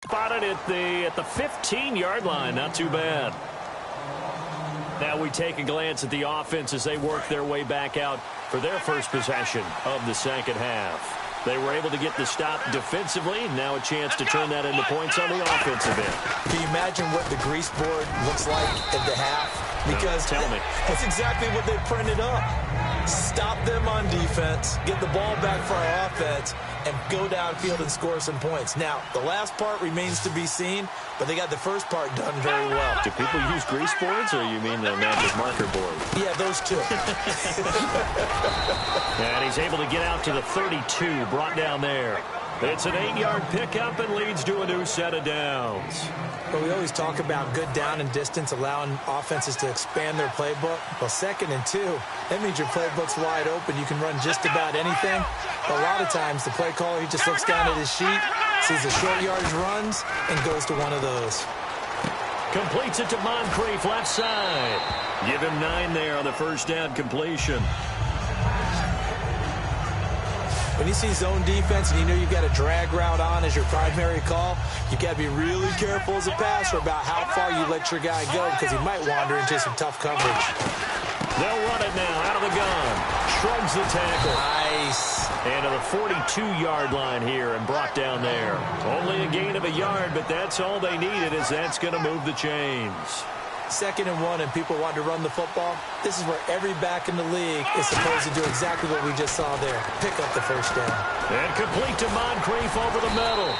Spotted at the 15-yard line. Not too bad. Now we take a glance at the offense as they work their way back out for their first possession of the second half. They were able to get the stop defensively. Now a chance to turn that into points on the offensive end. Can you imagine what the grease board looks like at the half? Because tell me. That's exactly what they printed up. Stop them on defense, get the ball back for our offense, and go downfield and score some points. Now, the last part remains to be seen, but they got the first part done very well. Do people use grease boards, or you mean the magic marker board? Yeah, those two. And he's able to get out to the 32, brought down there. It's an 8-yard pickup and leads to a new set of downs. But we always talk about good down and distance, allowing offenses to expand their playbook. Well, 2nd and 2, that means your playbook's wide open. You can run just about anything. But a lot of times, the play caller, he just looks down at his sheet, sees the short yardage runs, and goes to one of those. Completes it to Moncrief, left side. Give him 9 there on the first down completion. When you see zone defense and you know you've got a drag route on as your primary call, you got to be really careful as a passer about how far you let your guy go, because he might wander into some tough coverage. They'll run it now out of the gun. Shrugs the tackle. Nice. And to the 42-yard line here and brought down there. Only a gain of a yard, but that's all they needed, as that's going to move the chains. 2nd and 1 and people want to run the football. This is where every back in the league is supposed to do exactly what we just saw there. Pick up the first down. And complete to Moncrief over the middle.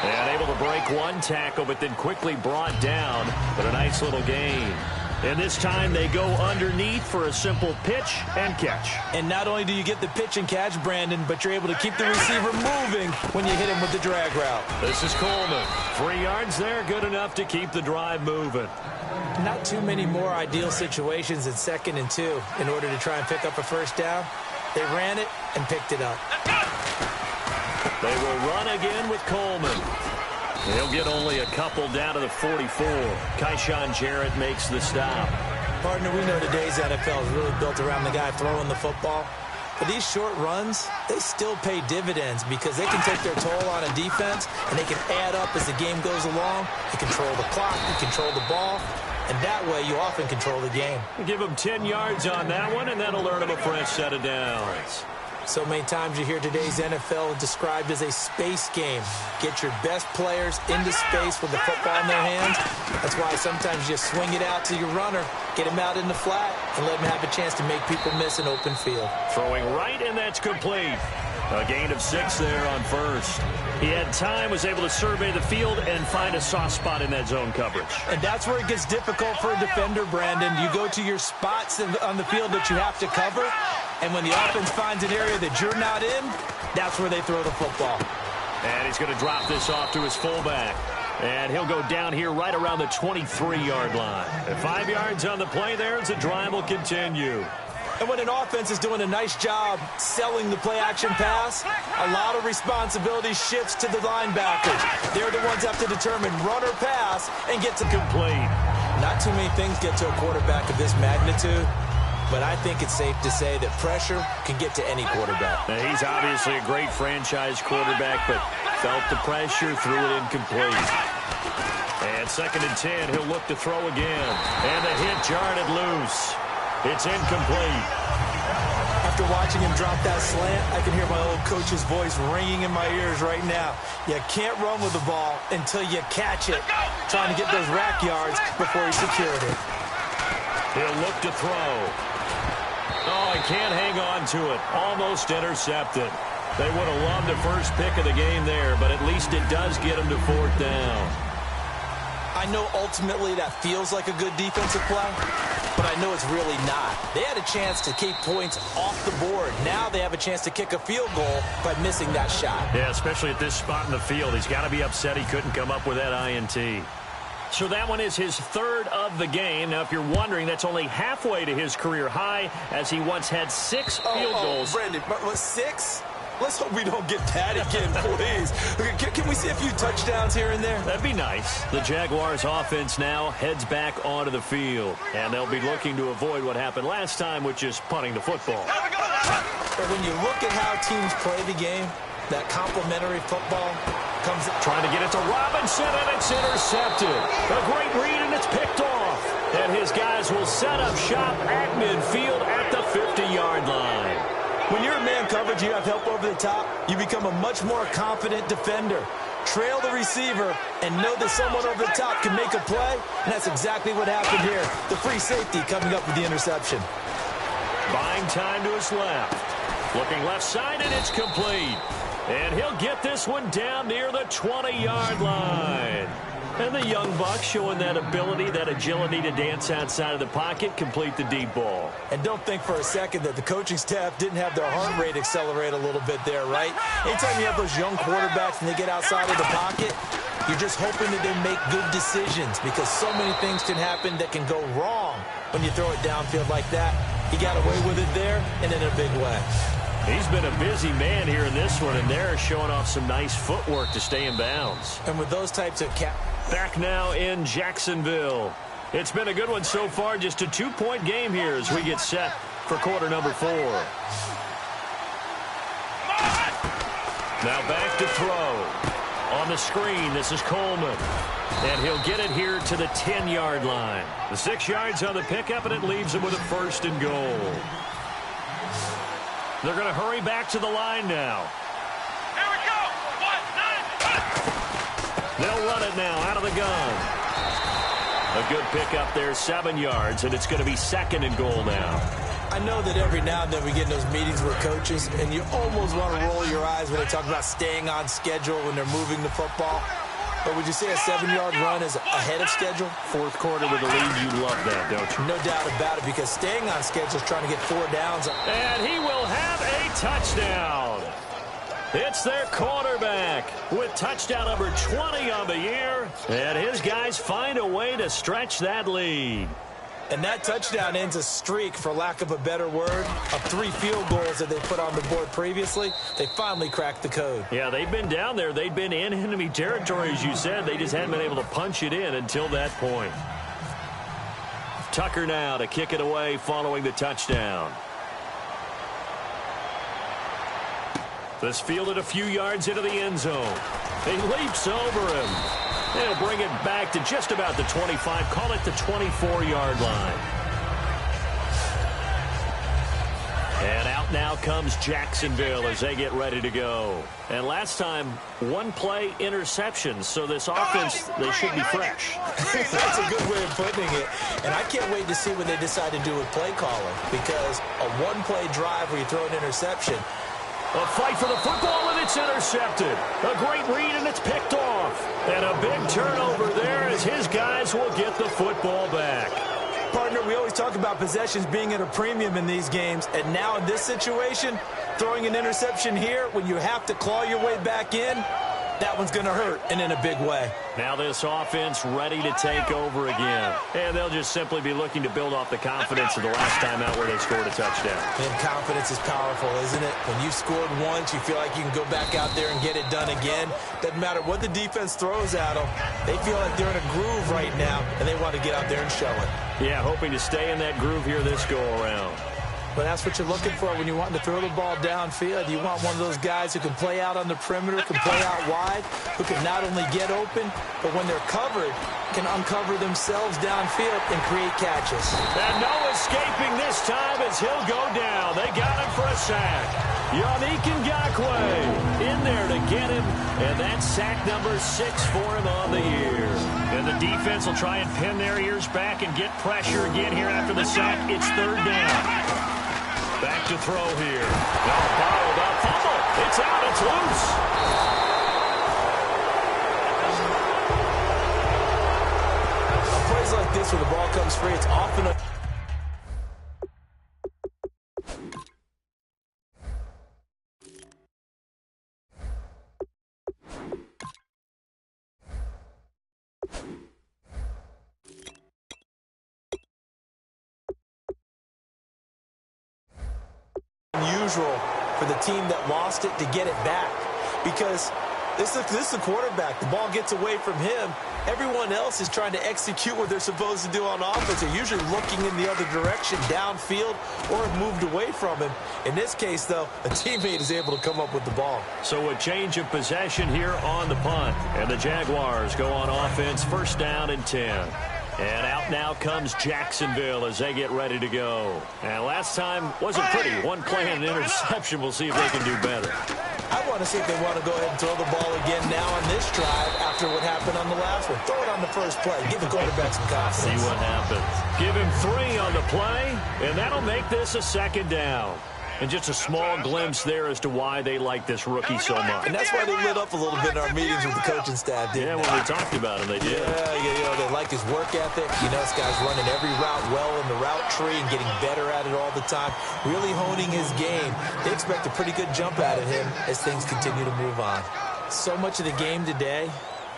And able to break one tackle, but then quickly brought down. But a nice little gain. And this time they go underneath for a simple pitch and catch. And not only do you get the pitch and catch, Brandon, but you're able to keep the receiver moving when you hit him with the drag route. This is Coleman. 3 yards there, good enough to keep the drive moving. Not too many more ideal situations in 2nd and 2 in order to try and pick up a first down. They ran it and picked it up. They will run again with Coleman. He'll get only a couple down to the 44. Kyshawn Jarrett makes the stop. Partner, we know today's NFL is really built around the guy throwing the football. But these short runs, they still pay dividends because they can take their toll on a defense, and they can add up as the game goes along. You control the clock, you control the ball, and that way you often control the game. Give them 10 yards on that one, and that'll earn them a fresh set of downs. So many times you hear today's NFL described as a space game. Get your best players into space with the football in their hands. That's why sometimes you swing it out to your runner, get him out in the flat, and let him have a chance to make people miss an open field. Throwing right, and that's complete. A gain of 6 there on first. He had time, was able to survey the field and find a soft spot in that zone coverage. And that's where it gets difficult for a defender, Brandon. You go to your spots on the field that you have to cover, and when the offense finds an area that you're not in, that's where they throw the football. And he's going to drop this off to his fullback. And he'll go down here right around the 23-yard line. And 5 yards on the play there as the drive will continue. And when an offense is doing a nice job selling the play-action pass, a lot of responsibility shifts to the linebackers. They're the ones that have to determine run or pass and get to complete. Not too many things get to a quarterback of this magnitude, but I think it's safe to say that pressure can get to any quarterback. Now, he's obviously a great franchise quarterback, but felt the pressure, threw it incomplete. And 2nd and 10, he'll look to throw again. And the hit jarred it loose. It's incomplete. After watching him drop that slant, I can hear my old coach's voice ringing in my ears right now. You can't run with the ball until you catch it. Trying to get those rack yards before he secured it. He'll look to throw. Oh, he can't hang on to it. Almost intercepted. They would have loved the first pick of the game there, but at least it does get him to 4th down. I know ultimately that feels like a good defensive play, but I know it's really not. They had a chance to keep points off the board. Now they have a chance to kick a field goal by missing that shot. Yeah, especially at this spot in the field. He's got to be upset he couldn't come up with that INT. So that one is his 3rd of the game. Now, if you're wondering, that's only halfway to his career high, as he once had 6 field goals. Brandon, but 6? Let's hope we don't get that again, please. Can we see a few touchdowns here and there? That'd be nice. The Jaguars offense now heads back onto the field, and they'll be looking to avoid what happened last time, which is punting the football. But when you look at how teams play the game, that complementary football, comes trying to get it to Robinson, and it's intercepted. A great read, and it's picked off. And his guys will set up shop at midfield at the 50-yard line. When you're in man coverage, you have help over the top, you become a much more confident defender. Trail the receiver and know that someone over the top can make a play, and that's exactly what happened here. The free safety coming up with the interception. Buying time to his left. Looking left side, and it's complete. And he'll get this one down near the 20-yard line. And the young buck showing that ability, that agility to dance outside of the pocket, complete the deep ball. And don't think for a second that the coaching staff didn't have their heart rate accelerate a little bit there, right? Anytime you have those young quarterbacks and they get outside of the pocket, you're just hoping that they make good decisions, because so many things can happen that can go wrong when you throw it downfield like that. He got away with it there, and in a big way. He's been a busy man here in this one, and they're showing off some nice footwork to stay in bounds. And with those types of back now in Jacksonville. It's been a good one so far. Just a 2-point game here as we get set for quarter number 4. Now back to throw. On the screen, this is Coleman. And he'll get it here to the 10-yard line. The 6 yards on the pickup, and it leaves him with a 1st and goal. They're going to hurry back to the line now. Here we go. 1, 9, They'll run it now out of the gun. A good pickup there, 7 yards, and it's going to be 2nd and goal now. I know that every now and then we get in those meetings with coaches, and you almost want to roll your eyes when they talk about staying on schedule when they're moving the football. But would you say a 7-yard run is ahead of schedule? 4th quarter with the lead, you love that, don't you? No doubt about it, because staying on schedule is trying to get 4 downs. And he will have a touchdown. It's their quarterback with touchdown number 20 on the year. And his guys find a way to stretch that lead. And that touchdown ends a streak, for lack of a better word, of 3 field goals that they put on the board previously. They finally cracked the code. Yeah, they've been down there. They've been in enemy territory, as you said. They just hadn't been able to punch it in until that point. Tucker now to kick it away following the touchdown. This fielded a few yards into the end zone. He leaps over him. They'll bring it back to just about the 25. Call it the 24-yard line. And out now comes Jacksonville as they get ready to go. And last time, 1-play interception. So this offense, they should be fresh. That's a good way of putting it. And I can't wait to see what they decide to do with play calling, because a 1-play drive where you throw an interception. A fight for the football, and it's intercepted. A great read, and it's picked off. And a big turnover there as his guys will get the football back. Partner, we always talk about possessions being at a premium in these games. And now in this situation, throwing an interception here when you have to claw your way back in, that one's going to hurt, and in a big way. Now this offense ready to take over again. And they'll just simply be looking to build off the confidence of the last time out where they scored a touchdown. And confidence is powerful, isn't it? When you've scored once, you feel like you can go back out there and get it done again. Doesn't matter what the defense throws at them. They feel like they're in a groove right now, and they want to get out there and show it. Yeah, hoping to stay in that groove here this go-around. But that's what you're looking for when you want to throw the ball downfield. You want one of those guys who can play out on the perimeter, can play out wide, who can not only get open, but when they're covered, can uncover themselves downfield and create catches. And no escaping this time as he'll go down. They got him for a sack. Yannick Ngakoue in there to get him, and that's sack number 6 for him on the year. And the defense will try and pin their ears back and get pressure again here after the sack. It's 3rd down. Back to throw here. Well, bottled up. Fumble. It's out. It's loose. Plays like this where the ball comes free, it's often a... unusual for the team that lost it to get it back, because This is the quarterback. The ball gets away from him. Everyone else is trying to execute what they're supposed to do on offense. They're usually looking in the other direction, downfield, or have moved away from him. In this case, though, a teammate is able to come up with the ball. So a change of possession here on the punt. And the Jaguars go on offense, first down and 10. And out now comes Jacksonville as they get ready to go. And last time wasn't pretty. One play and an interception. We'll see if they can do better. I want to see if they want to go ahead and throw the ball again now on this drive after what happened on the last one. Throw it on the first play. Give the quarterback some confidence. See what happens. Give him 3 on the play, and that'll make this a second down. And just a small glimpse there as to why they like this rookie so much. And that's why they lit up a little bit in our meetings with the coaching staff, didn't they? Yeah, when we talked about him, they did. Yeah, they like his work ethic. You know, this guy's running every route well in the route tree and getting better at it all the time, really honing his game. They expect a pretty good jump out of him as things continue to move on. So much of the game today,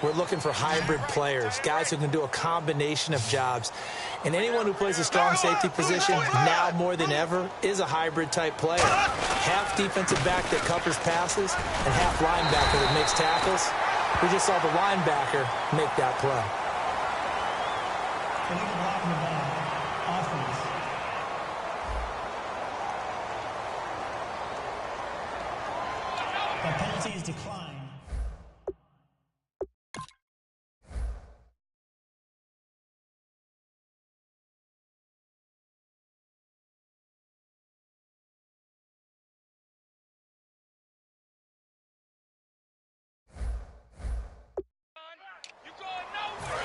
we're looking for hybrid players, guys who can do a combination of jobs. And anyone who plays a strong safety position, now more than ever, is a hybrid-type player. Half defensive back that covers passes and half linebacker that makes tackles. We just saw the linebacker make that play. The penalty is declined.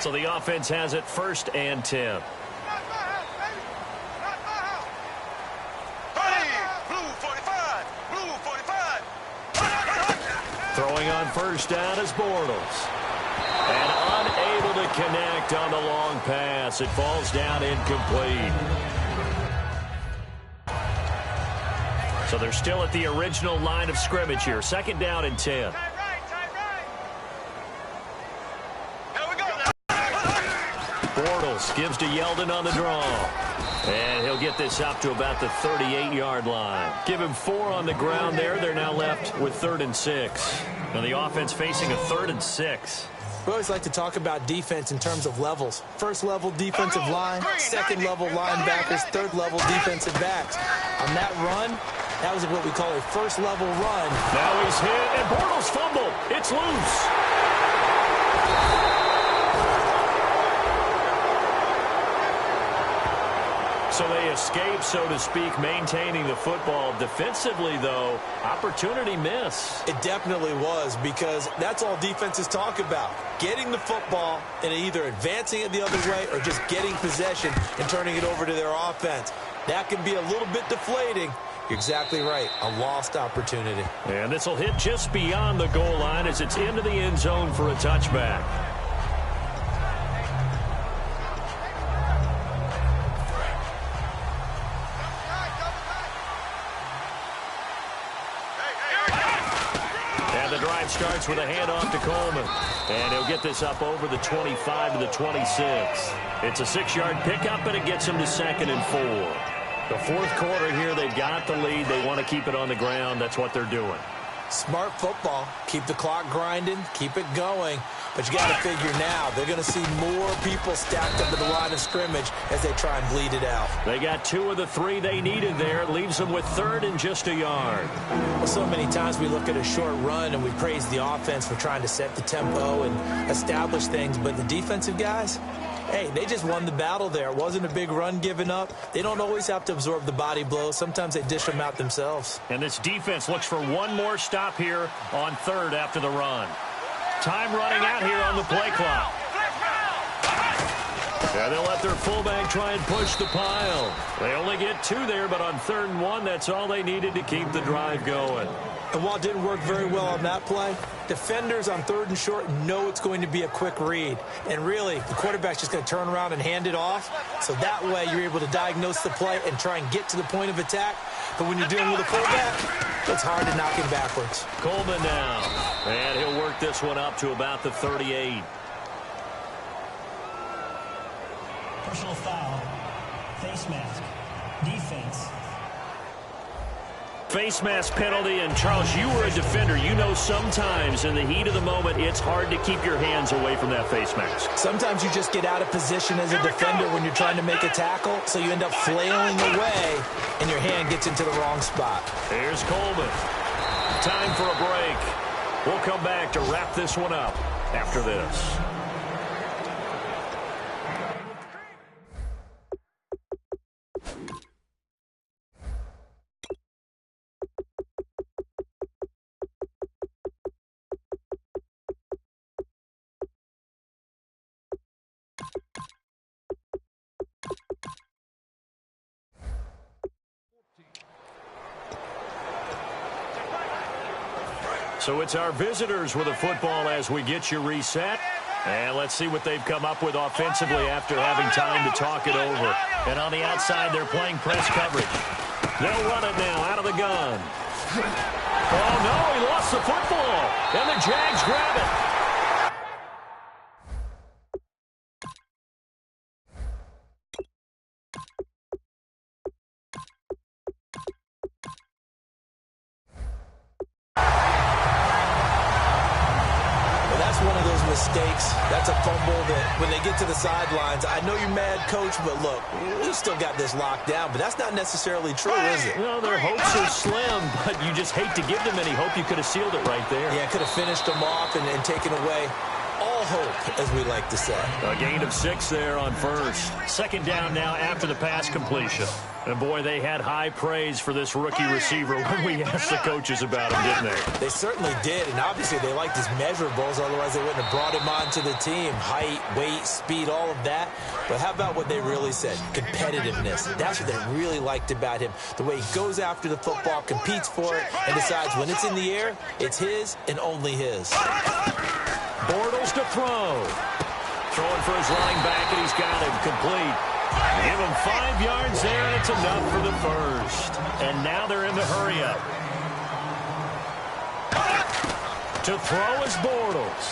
So the offense has it first and 10. Throwing on first down is Bortles. And unable to connect on the long pass. It falls down incomplete. So they're still at the original line of scrimmage here. Second down and 10. Bortles gives to Yeldon on the draw. And he'll get this up to about the 38-yard line. Give him 4 on the ground there. They're now left with 3rd and 6. Now the offense facing a 3rd and 6. We always like to talk about defense in terms of levels. First level defensive line, second level linebackers, third level defensive backs. On that run, that was what we call a first level run. Now he's hit, and Bortles fumbled. It's loose. So they escape, so to speak, maintaining the football. Defensively, though, opportunity miss. It definitely was, because that's all defenses talk about. Getting the football and either advancing it the other way or just getting possession and turning it over to their offense. That can be a little bit deflating. You're exactly right. A lost opportunity. And this will hit just beyond the goal line as it's into the end zone for a touchback. Starts with a handoff to Coleman. And he'll get this up over the 25 to the 26. It's a 6-yard pickup, and it gets him to 2nd and 4. The fourth quarter here, they've got the lead. They want to keep it on the ground. That's what they're doing. Smart football. Keep the clock grinding. Keep it going. But you got to figure now, they're going to see more people stacked up at the line of scrimmage as they try and bleed it out. They got 2 of the 3 they needed there. It leaves them with 3rd and just a yard. Well, so many times we look at a short run and we praise the offense for trying to set the tempo and establish things. But the defensive guys, hey, they just won the battle there. It wasn't a big run given up. They don't always have to absorb the body blows. Sometimes they dish them out themselves. And this defense looks for one more stop here on 3rd after the run. Time running out here on the play clock. Yeah, they'll let their fullback try and push the pile. They only get 2 there, but on 3rd and 1, that's all they needed to keep the drive going. And while it didn't work very well on that play, defenders on 3rd and short know it's going to be a quick read. And really, the quarterback's just going to turn around and hand it off. So that way, you're able to diagnose the play and try and get to the point of attack. But when you're dealing with a fullback, it's hard to knock him backwards. Coleman now. And he'll work this one up to about the 38. Personal foul. Face mask. Defense. face mask penalty. And, Charles, you were a defender. You know sometimes in the heat of the moment, it's hard to keep your hands away from that face mask. Sometimes you just get out of position as a defender when you're trying to make a tackle, so you end up flailing away, and your hand gets into the wrong spot. Here's Coleman. Time for a break. We'll come back to wrap this one up after this. So it's our visitors with a football as we get you reset. And let's see what they've come up with offensively after having time to talk it over. And on the outside, they're playing press coverage. They'll run it now out of the gun. Oh, no, he lost the football. And the Jags grab it. Mistakes. That's a fumble that when they get to the sidelines, I know you're mad, coach, but look, we still got this locked down, but that's not necessarily true, is it? Well, their hopes are slim, but you just hate to give them any hope. You could have sealed it right there. Yeah, could have finished them off and taken away all hope, as we like to say. A gain of 6 there on first. Second down now after the pass completion. And, boy, they had high praise for this rookie receiver when we asked the coaches about him, didn't they? They certainly did, and obviously they liked his measurables. Otherwise, they wouldn't have brought him onto the team. Height, weight, speed, all of that. But how about what they really said? Competitiveness. That's what they really liked about him. The way he goes after the football, competes for it, and decides when it's in the air, it's his and only his. Bortles to throw. Throwing for his running back, and he's got him complete. Give him 5 yards there, and it's enough for the first. And now they're in the hurry-up. To throw is Bortles.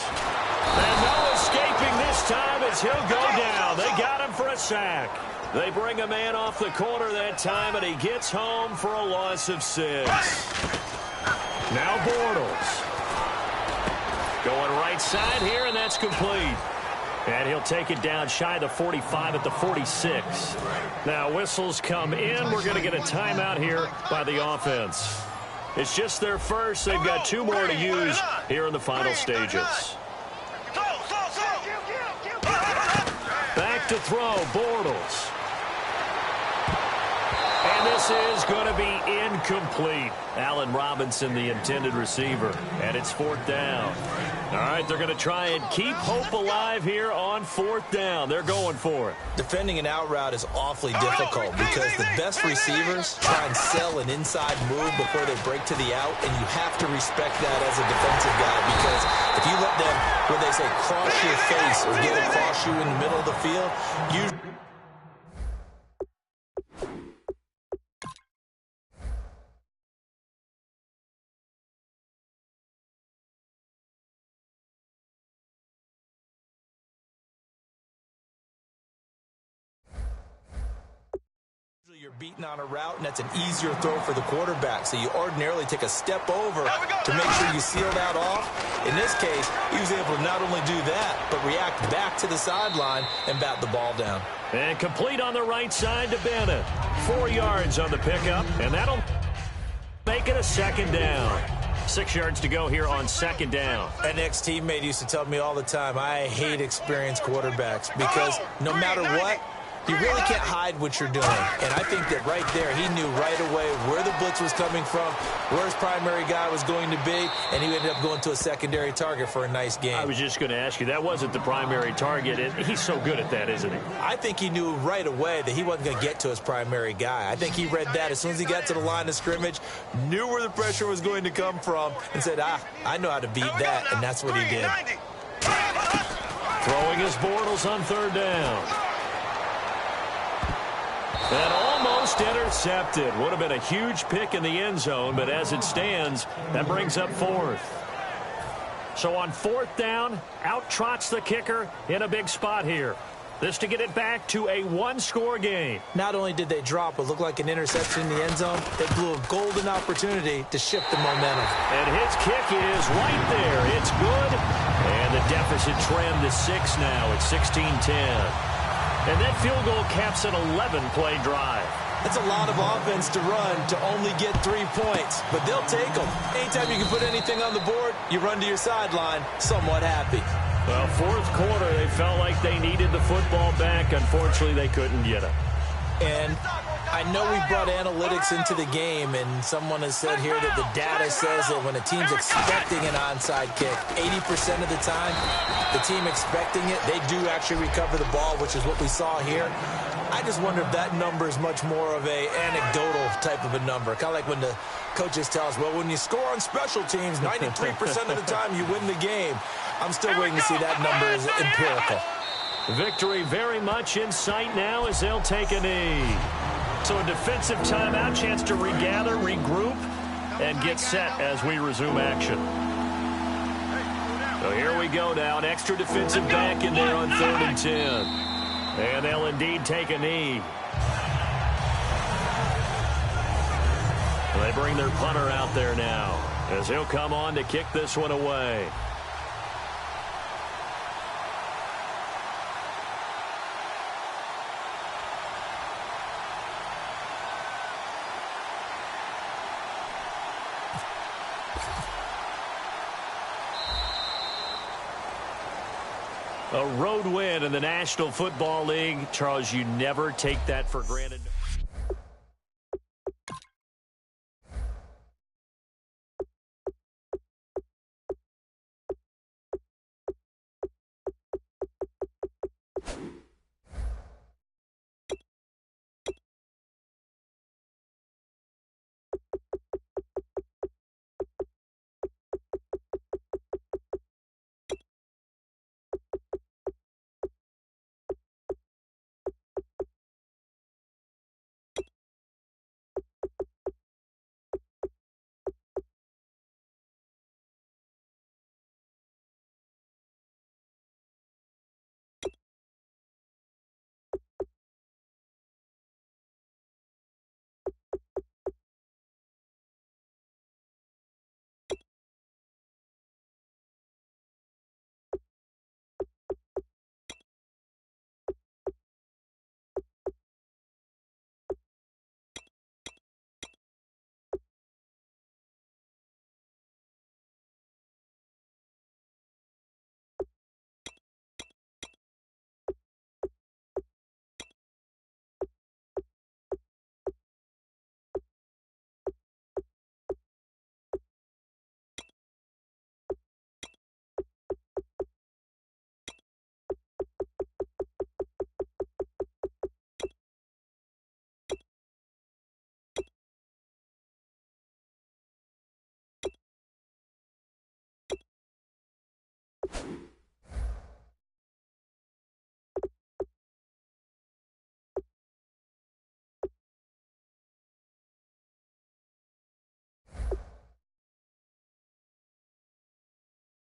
And no escaping this time as he'll go down. They got him for a sack. They bring a man off the corner that time, and he gets home for a loss of 6. Now Bortles. Going right side here, and that's complete. And he'll take it down shy of the 45 at the 46. Now whistles come in. We're going to get a timeout here by the offense. It's just their first. They've got 2 more to use here in the final stages. Back to throw, Bortles. And this is going to be incomplete. Allen Robinson, the intended receiver. And it's 4th down. All right, they're going to try and keep hope alive here on 4th down. They're going for it. Defending an out route is awfully difficult because the best receivers try and sell an inside move before they break to the out, and you have to respect that as a defensive guy because if you let them, when they say cross your face or get across you in the middle of the field, you you're beaten on a route, and that's an easier throw for the quarterback. So you ordinarily take a step over to make sure you seal that off. In this case, he was able to not only do that, but react back to the sideline and bat the ball down. And complete on the right side to Bennett. 4 yards on the pickup, and that'll make it a 2nd down. 6 yards to go here on 2nd down. An ex-teammate used to tell me all the time, I hate experienced quarterbacks because no matter what, you really can't hide what you're doing. And I think that right there, he knew right away where the blitz was coming from, where his primary guy was going to be, and he ended up going to a secondary target for a nice game. I was just going to ask you, that wasn't the primary target. He's so good at that, isn't he? I think he knew right away that he wasn't going to get to his primary guy. I think he read that as soon as he got to the line of scrimmage, knew where the pressure was going to come from, and said, I know how to beat that, and that's what he did. Throwing his Bortles on 3rd down. And almost intercepted. Would have been a huge pick in the end zone, but as it stands, that brings up 4th. So on 4th down, out trots the kicker in a big spot here. This to get it back to a one-score game. Not only did they drop what looked like an interception in the end zone, they blew a golden opportunity to shift the momentum. And his kick is right there. It's good. And the deficit trimmed to 6 now. It's 16-10. And that field goal caps an 11-play drive. That's a lot of offense to run to only get 3 points, but they'll take them. Anytime you can put anything on the board, you run to your sideline somewhat happy. Well, fourth quarter, they felt like they needed the football back. Unfortunately, they couldn't get it. And I know we brought analytics into the game, and someone has said here that the data says that when a team's expecting an onside kick, 80% of the time, the team expecting it, they do actually recover the ball, which is what we saw here. I just wonder if that number is much more of a anecdotal type of a number. Kind of like when the coaches tell us, well, when you score on special teams, 93% of the time you win the game. I'm still waiting to see that number is empirical. Victory very much in sight now as they'll take a knee. So a defensive timeout, chance to regather, regroup, and get set as we resume action. So here we go now. An extra defensive back in there on 3rd and 10. And they'll indeed take a knee. They bring their punter out there now as he'll come on to kick this one away. A road win in the National Football League. Charles, you never take that for granted.